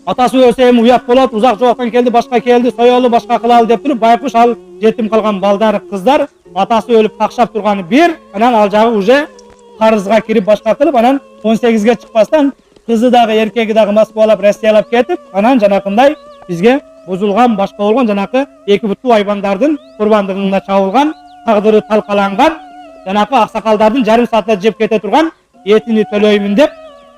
Атасы өлсе эми уят болот, узак жолуктан келди, башка келди, соёлу, башка кылалы деп туруп, байкуш ал жетим калган балдар, кыздар атасы өлүп какшап турганы бир, анан ал жагы уже карызга кирип башка кылып, анан 18ге чыкпастан кызы дагы, эркеги дагы Москвалап, Россиялап кетип, анан жанакындай бизге бузулган, башка болгон жанакы эки буттуу айбандардын курбандыгына чабылган, тагдыры талкаланган, жанакы аксакалдардын жарым саатта жеп кете турган этини төлөймүн деп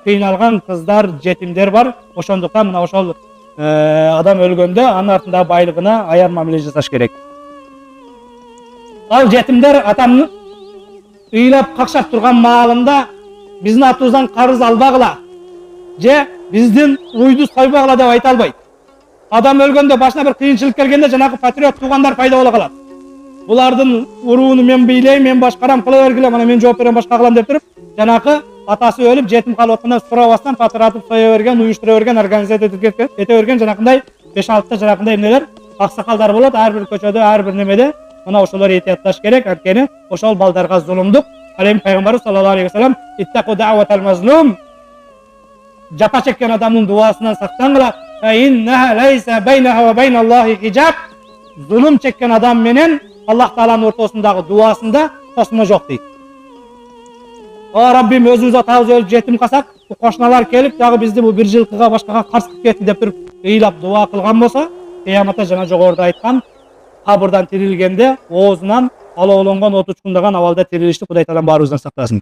кыйналган кыздар, жетимдер бар. Ошондуктан мына ошол адам өлгөндө анын артындагы байлыгына аяр мамиле жасаш керек. Ал жетимдер атамны ыйлап какшап турган маалында биздин атыбыздан карыз албагыла же биздин уйду сойбогула деп айта албайт. Адам өлгөндө башына бир кыйынчылык келгенде жанагы патриот туугандар пайда боло калат. Булардын урууну мен бийлейм, мен башкарам, кыла бергиле, мына мен жооп берем, башка кылам деп туруп, жанакы атасы өлүп жетим калып атканда сурабастан патыратып сое берген, уюштура берген, организация эте берген жанакындай 5-6 жанакындай эмнелер, аксакалдар болот. Ар бир көчөдө, ар бир немеде мына ошолор этиятташ керек. Анткени ошол балдарга зулумдук. Ал эми пайгамбарыбыз саллаллаху алейхи ва саллям иттaqu da'watal mazlum, жапа чеккен адамдын дуасынан сактангыла. Иннаха лайса байнаха ва байналлахи хижаб. Зулум чеккен адам менен Аллах Тааланын ортосундагы дуасында тосмо жок дейт. О Раббим, өзүбүз атабыз өлүп жетим калсак, кошуналар келип дагы бизди бул бир жылкыга башкага каршы кылып кетти деп туруп ыйлап дуа кылган болсо, кыяматта жана жогоруда айткан кабырдан тирилгенде оозунан алоолонгон от учкундаган абалда тирилишти Кудай Таалам баарыбыздан сактасын.